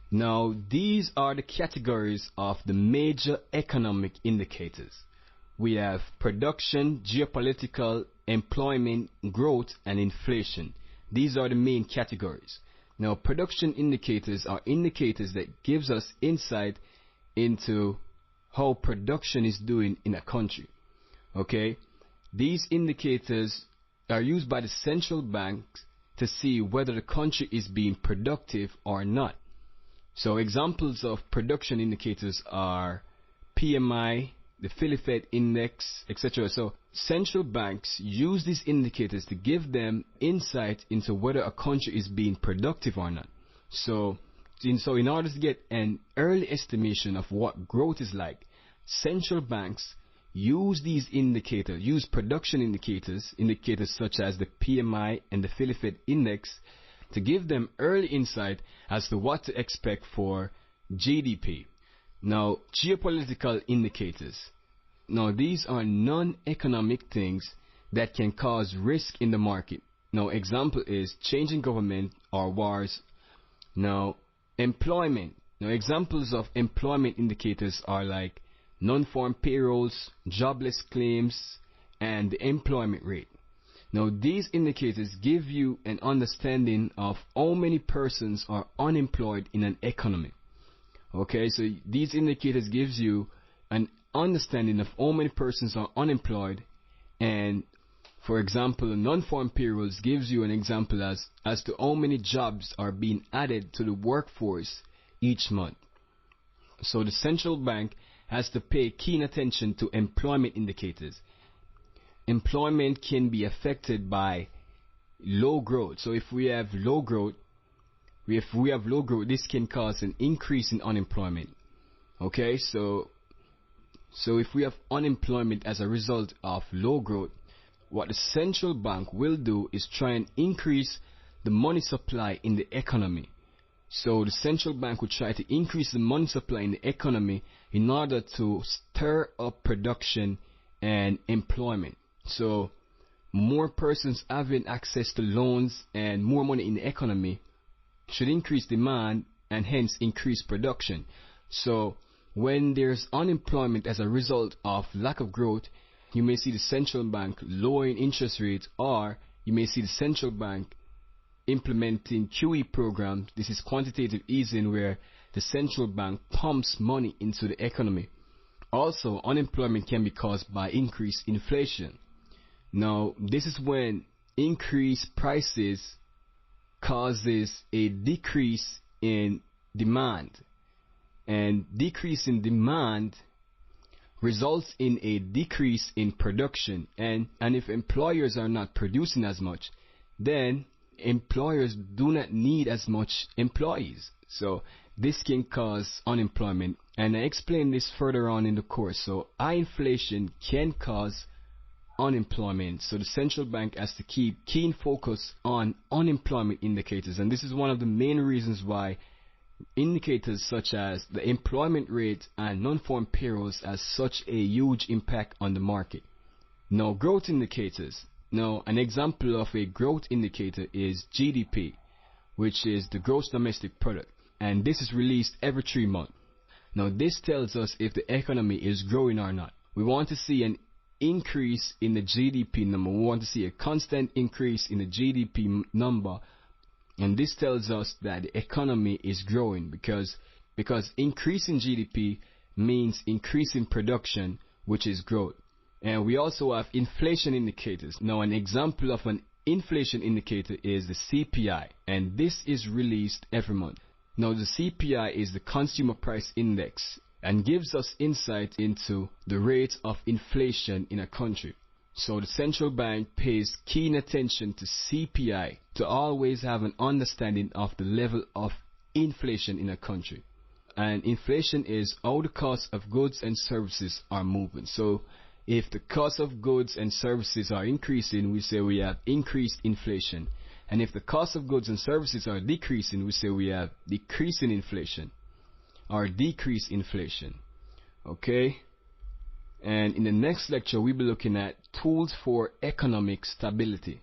Now, these are the categories of the major economic indicators. We have production, geopolitical, employment, growth, and inflation. These are the main categories. Now, production indicators are indicators that gives us insight into how production is doing in a country. Okay? These indicators are used by the central banks to see whether the country is being productive or not. So examples of production indicators are PMI, the Philly Fed index, etc. So central banks use these indicators to give them insight into whether a country is being productive or not. So in order to get an early estimation of what growth is like, central banks use these indicators, use production indicators such as the PMI and the Philly Fed index, to give them early insight as to what to expect for GDP. Now, geopolitical indicators. Now, these are non-economic things that can cause risk in the market. Now, example is changing government or wars. Now, employment. Now, examples of employment indicators are like non-farm payrolls, jobless claims, and the employment rate. Now, these indicators give you an understanding of how many persons are unemployed in an economy. Okay, so these indicators gives you an understanding of how many persons are unemployed, and for example, non-farm payrolls gives you an example as to how many jobs are being added to the workforce each month. So the central bank has to pay keen attention to employment indicators. Employment can be affected by low growth. So if we have low growth, this can cause an increase in unemployment. Okay, so if we have unemployment as a result of low growth, what the central bank will do is try and increase the money supply in the economy. So the central bank will try to increase the money supply in the economy in order to stir up production and employment. So more persons having access to loans and more money in the economy should increase demand and hence increase production. So when there's unemployment as a result of lack of growth, you may see the central bank lowering interest rates, or you may see the central bank implementing QE programs. This is quantitative easing, where the central bank pumps money into the economy. Also, unemployment can be caused by increased inflation. Now, this is when increased prices causes a decrease in demand, and decrease in demand results in a decrease in production, and if employers are not producing as much, then employers do not need as much employees. So this can cause unemployment, and I explain this further on in the course. So high inflation can cause unemployment, so the central bank has to keep keen focus on unemployment indicators, and this is one of the main reasons why indicators such as the employment rate and non-farm payrolls has such a huge impact on the market. Now, growth indicators. Now, an example of a growth indicator is GDP, which is the gross domestic product, and this is released every 3 months. Now, this tells us if the economy is growing or not. We want to see an increase in the GDP number. We want to see a constant increase in the GDP number, and this tells us that the economy is growing because increasing GDP means increasing production, which is growth. And we also have inflation indicators. Now, an example of an inflation indicator is the CPI, and this is released every month. Now, the CPI is the Consumer Price Index and gives us insight into the rate of inflation in a country. So the central bank pays keen attention to CPI to always have an understanding of the level of inflation in a country. And inflation is how the cost of goods and services are moving. So if the cost of goods and services are increasing, we say we have increased inflation. And if the cost of goods and services are decreasing, we say we have decreasing inflation or decreased inflation. Okay? And in the next lecture, we'll be looking at tools for economic stability.